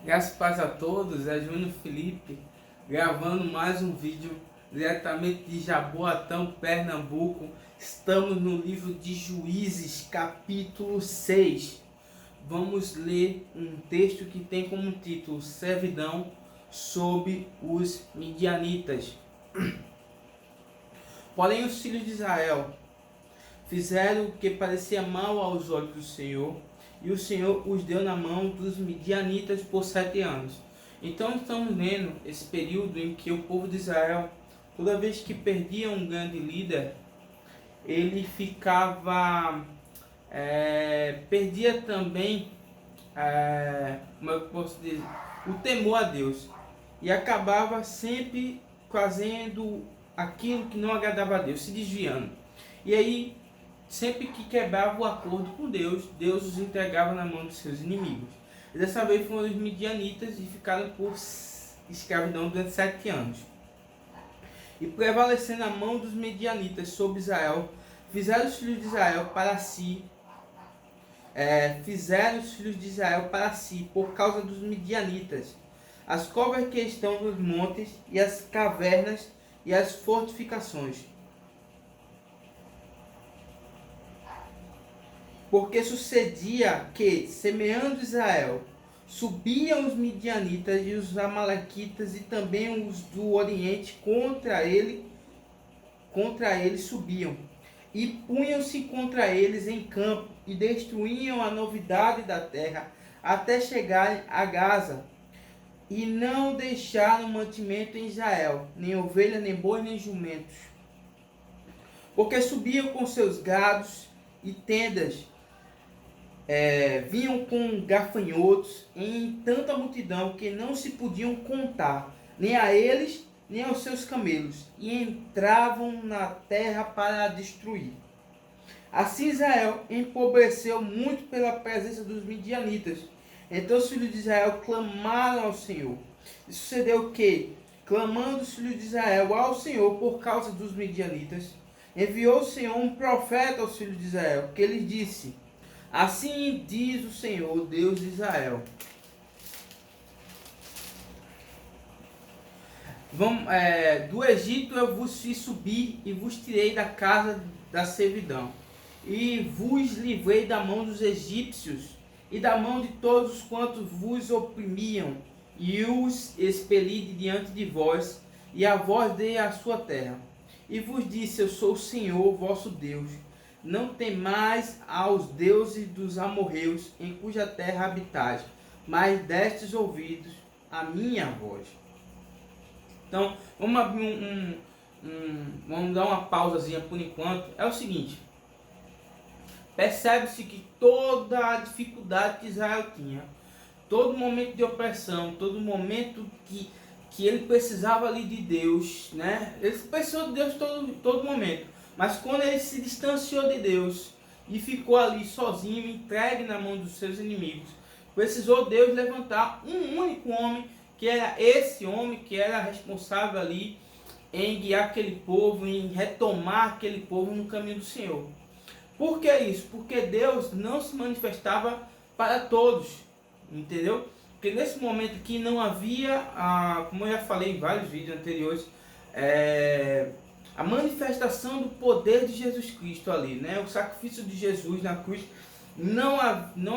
Graças e paz a todos, é Júnior Felipe gravando mais um vídeo diretamente de Jaboatão, Pernambuco. Estamos no livro de Juízes, capítulo 6. Vamos ler um texto que tem como título Servidão sob os Midianitas. Porém os filhos de Israel fizeram o que parecia mal aos olhos do Senhor, e o Senhor os deu na mão dos midianitas por 7 anos. Então estamos vendo esse período em que o povo de Israel, toda vez que perdia um grande líder, ele perdia também, como eu posso dizer, o temor a Deus, e acabava sempre fazendo aquilo que não agradava a Deus, se desviando. E aí, sempre que quebrava o acordo com Deus, Deus os entregava na mão dos seus inimigos. E dessa vez foram os midianitas e ficaram por escravidão durante 7 anos. E prevalecendo a mão dos midianitas sobre Israel, fizeram os filhos de Israel para si, por causa dos midianitas, as covas que estão nos montes, e as cavernas e as fortificações. Porque sucedia que, semeando Israel, subiam os midianitas e os amalequitas, e também os do oriente contra ele subiam, e punham-se contra eles em campo, e destruíam a novidade da terra, até chegarem a Gaza, e não deixaram mantimento em Israel, nem ovelha, nem boi, nem jumentos, porque subiam com seus gados e tendas, vinham com gafanhotos em tanta multidão que não se podiam contar, nem a eles, nem aos seus camelos, e entravam na terra para a destruir. Assim Israel empobreceu muito pela presença dos midianitas. Então os filhos de Israel clamaram ao Senhor. E sucedeu que, clamando os filhos de Israel ao Senhor por causa dos midianitas, enviou o Senhor um profeta aos filhos de Israel, que lhes disse: assim diz o Senhor, Deus de Israel: do Egito eu vos fiz subir, e vos tirei da casa da servidão, e vos livrei da mão dos egípcios, e da mão de todos quantos vos oprimiam, e os expeli de diante de vós, e a vós dei a sua terra. E vos disse: eu sou o Senhor vosso Deus. Não temais aos deuses dos amorreus, em cuja terra habitais, mas destes ouvidos a minha voz. Então, vamos dar uma pausazinha por enquanto. É o seguinte: percebe-se que toda a dificuldade que Israel tinha, todo momento de opressão, todo momento que ele precisava ali de Deus, né? Ele precisou de Deus todo momento. Mas quando ele se distanciou de Deus e ficou ali sozinho, entregue na mão dos seus inimigos, precisou Deus levantar um único homem, que era esse homem que era responsável ali em guiar aquele povo, em retomar aquele povo no caminho do Senhor. Por que isso? Porque Deus não se manifestava para todos, entendeu? Porque nesse momento que não havia, como eu já falei em vários vídeos anteriores, a manifestação do poder de Jesus Cristo ali, né? O sacrifício de Jesus na cruz não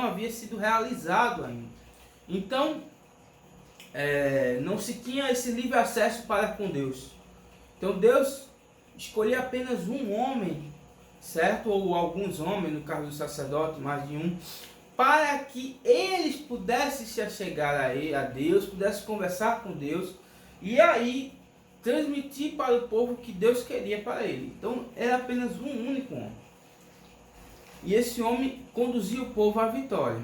havia sido realizado ainda. Então, não se tinha esse livre acesso para com Deus. Então Deus escolheu apenas um homem, certo? Ou alguns homens, no caso do sacerdote, mais de um, para que eles pudessem se achegar a Deus, pudessem conversar com Deus, e aí transmitir para o povo o que Deus queria para ele. Então era apenas um único homem. E esse homem conduzia o povo à vitória.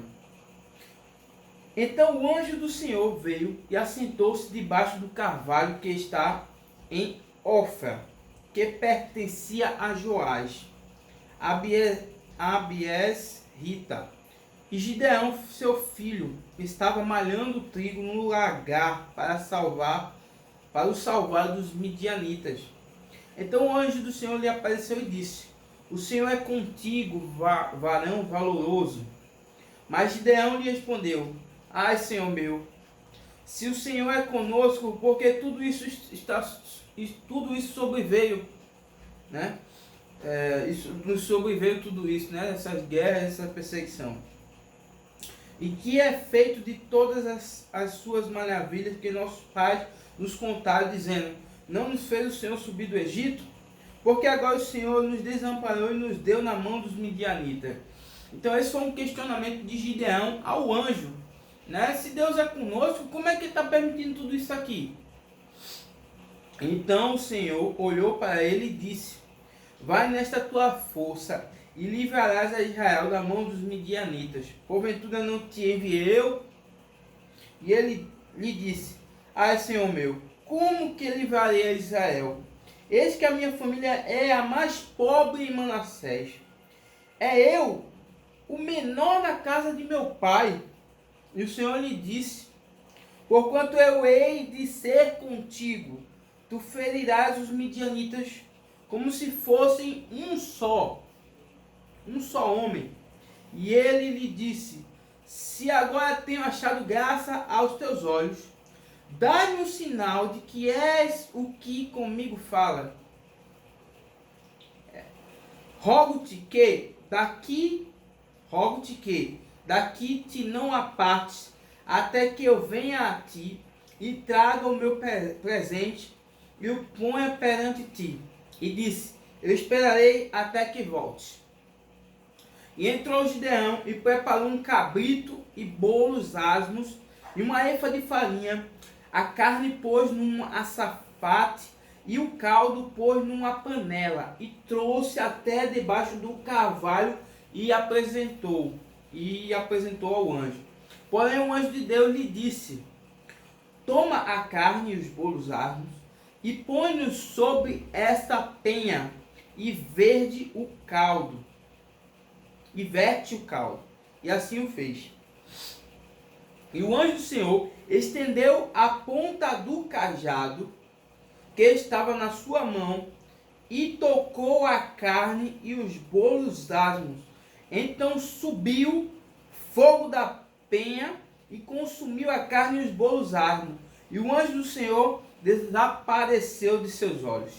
Então o anjo do Senhor veio e assentou-se debaixo do carvalho que está em Ofra, que pertencia a Joás, Abies Rita. E Gideão, seu filho, estava malhando trigo no lagar para o salvar dos midianitas. Então o anjo do Senhor lhe apareceu e disse: o Senhor é contigo, varão valoroso. Mas Gideão lhe respondeu: ai, Senhor meu, Se o Senhor é conosco, porque tudo isso sobreveio, né? Nos sobreveio tudo isso, né? Essas guerras, essa perseguição. E que é feito de todas as suas maravilhas que nossos pais nos contaram, dizendo: não nos fez o Senhor subir do Egito? Porque agora o Senhor nos desamparou e nos deu na mão dos midianitas. Então esse foi um questionamento de Gideão ao anjo, né? Se Deus é conosco, como é que ele está permitindo tudo isso aqui? Então o Senhor olhou para ele e disse: vai nesta tua força e livrarás a Israel da mão dos midianitas. Porventura não te enviei eu? E ele lhe disse: ai, Senhor meu, como que livrarei a Israel? Eis que a minha família é a mais pobre em Manassés. É eu, o menor na casa de meu pai. E o Senhor lhe disse: porquanto eu hei de ser contigo, tu ferirás os midianitas como se fossem um só homem. E ele lhe disse: se agora tenho achado graça aos teus olhos, dá-me um sinal de que és o que comigo fala. Rogo-te que daqui te não apartes, até que eu venha a ti e traga o meu presente e o ponha perante ti. E disse: eu esperarei até que voltes. E entrou Gideão e preparou um cabrito e bolos asmos e uma efa de farinha. A carne pôs num açafate e o caldo pôs numa panela e trouxe até debaixo do carvalho e apresentou ao anjo. Porém o anjo de Deus lhe disse: toma a carne e os bolos asmos e põe-nos sobre esta penha e verde o caldo. E verte o caldo. E assim o fez. E o anjo do Senhor estendeu a ponta do cajado que estava na sua mão e tocou a carne e os bolos asmos. Então subiu fogo da penha e consumiu a carne e os bolos asmos. E o anjo do Senhor desapareceu de seus olhos.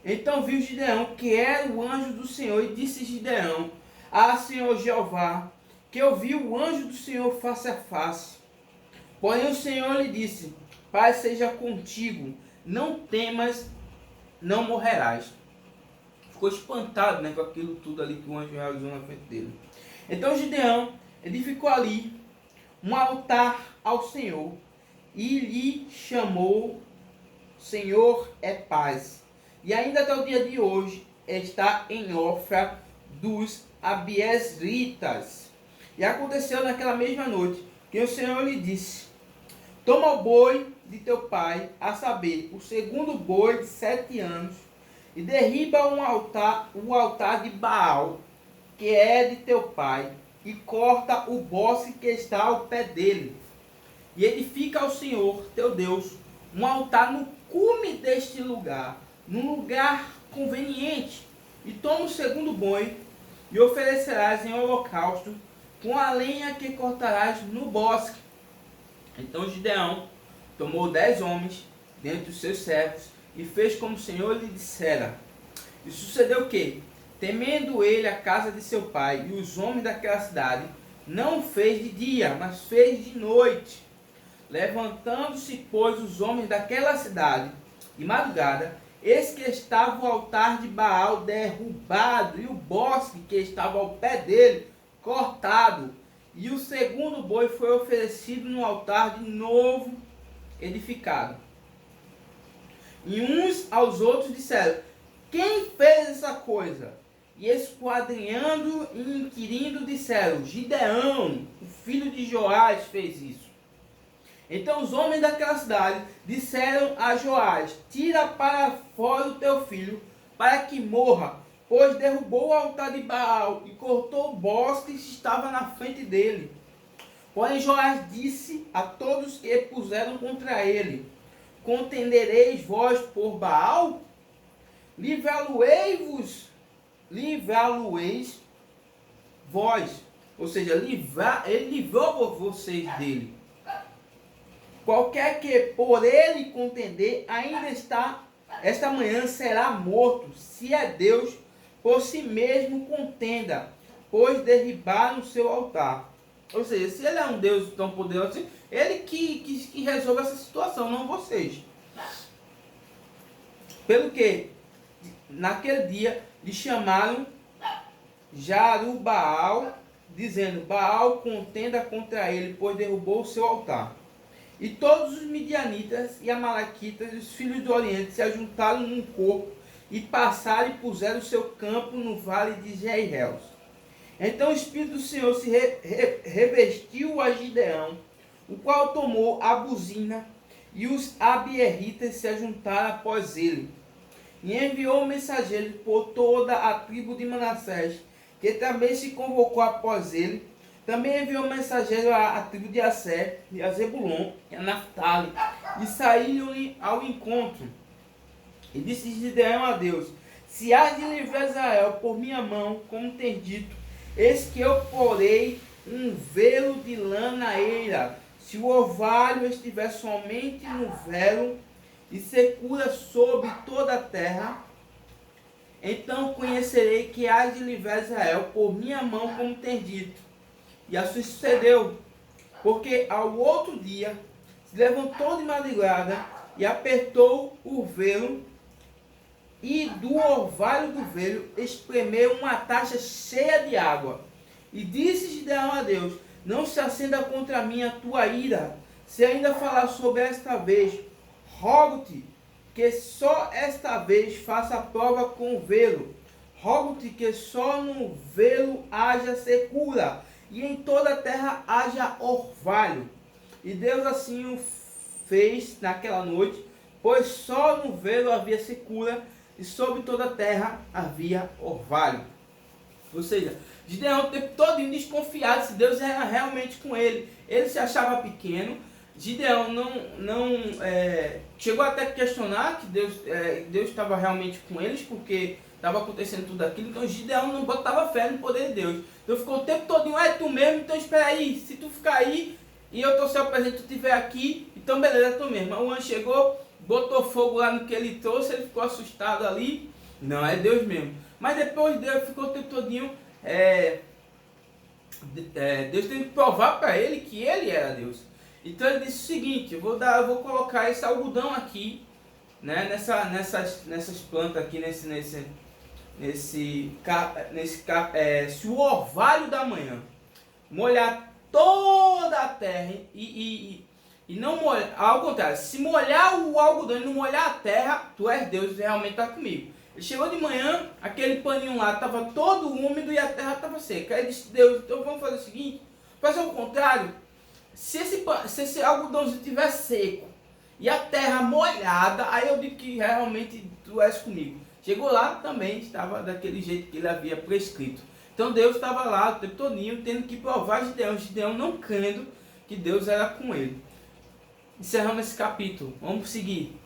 Então viu Gideão que era o anjo do Senhor e disse Gideão: ah, Senhor Jeová, que eu vi o anjo do Senhor face a face. Porém o Senhor lhe disse: Pai seja contigo, não temas, não morrerás. Ficou espantado, né, com aquilo tudo ali que o anjo realizou na frente dele. Então Gideão edificou ali um altar ao Senhor e lhe chamou Senhor é paz. E ainda até o dia de hoje está em Ofra dos Abiesritas. E aconteceu naquela mesma noite que o Senhor lhe disse: toma o boi de teu pai, a saber, o segundo boi de 7 anos, e derriba o altar de Baal, que é de teu pai, e corta o bosque que está ao pé dele. E edifica ao Senhor teu Deus um altar no cume deste lugar, num lugar conveniente. E toma o segundo boi e oferecerás em holocausto com a lenha que cortarás no bosque. Então Gideão tomou 10 homens dentre os seus servos e fez como o Senhor lhe dissera. E sucedeu que, temendo ele a casa de seu pai e os homens daquela cidade, não fez de dia, mas fez de noite. Levantando-se, pois, os homens daquela cidade, de madrugada, eis que estava o altar de Baal derrubado, e o bosque que estava ao pé dele cortado. E o segundo boi foi oferecido no altar de novo edificado. E uns aos outros disseram: quem fez essa coisa? E esquadrinhando e inquirindo disseram: Gideão, o filho de Joás, fez isso. Então os homens daquela cidade disseram a Joás: tira para fora o teu filho, para que morra, pois derrubou o altar de Baal e cortou o bosque que estava na frente dele. Porém Joás disse a todos que puseram contra ele: contendereis vós por Baal? Livrá-lo-eis vós. Ou seja, ele livrou vocês dele. Qualquer que por ele contender, ainda esta manhã será morto. Se é Deus, por si mesmo contenda, pois derribaram o seu altar. Ou seja, se ele é um Deus tão poderoso assim, ele que resolve essa situação, não vocês. Pelo que, naquele dia, lhe chamaram Jarubaal, dizendo: Baal contenda contra ele, pois derrubou o seu altar. E todos os midianitas e amalequitas e os filhos do Oriente se ajuntaram num corpo e passaram e puseram o seu campo no vale de Jezreel. Então o Espírito do Senhor se revestiu a Gideão, o qual tomou a buzina, e os abierritas se ajuntaram após ele. E enviou mensageiros por toda a tribo de Manassés, que também se convocou após ele. Também enviou mensageiro à tribo de Asser, e a Zebulon, e a Naftali, e saíram-lhe ao encontro. E disse Gideão a Deus: Se há de livrar Israel por minha mão, como tem dito, eis que eu porei um velo de lã na eira. Se o orvalho estiver somente no velo, e secura sobre toda a terra, então conhecerei que há de livrar Israel por minha mão, como tem dito. E assim sucedeu, porque ao outro dia se levantou de madrugada e apertou o velo, e do orvalho do velo espremeu uma taça cheia de água. E disse Gideão a Deus: Não se acenda contra mim a tua ira, se ainda falar sobre esta vez. Rogo-te que só esta vez faça a prova com o velo. Rogo-te que só no velo haja secura, e em toda a terra haja orvalho. E Deus assim o fez naquela noite, pois só no velo havia secura, e sobre toda a terra havia orvalho. Ou seja, Gideão o tempo todo desconfiado se Deus era realmente com ele. Ele se achava pequeno. Gideão não chegou até a questionar que Deus estava realmente com eles, porque estava acontecendo tudo aquilo. Então Gideão não botava fé no poder de Deus. Então ficou o tempo todo: é tu mesmo, então espera aí, se tu ficar aí e eu trouxer o presente, tu estiver aqui, então beleza, é tu mesmo. O anjo chegou, botou fogo lá no que ele trouxe, ele ficou assustado ali. Não, é Deus mesmo. Mas depois Deus ficou o tempo todinho, Deus teve que provar para ele que ele era Deus. Então ele disse o seguinte: eu vou colocar esse algodão aqui, né, nessas plantas aqui, se o orvalho da manhã molhar toda a terra e não molhar, ao contrário, se molhar o algodão e não molhar a terra, tu és Deus, realmente está comigo. Ele chegou de manhã, aquele paninho lá estava todo úmido e a terra estava seca. Aí disse Deus: então vamos fazer o seguinte, fazer o contrário. Se esse algodãozinho estiver seco e a terra molhada, aí eu digo que realmente tu és comigo. Chegou lá, também estava daquele jeito que ele havia prescrito. Então Deus estava lá o tempo todinho tendo que provar Gideão não crendo que Deus era com ele. Encerramos esse capítulo. Vamos seguir.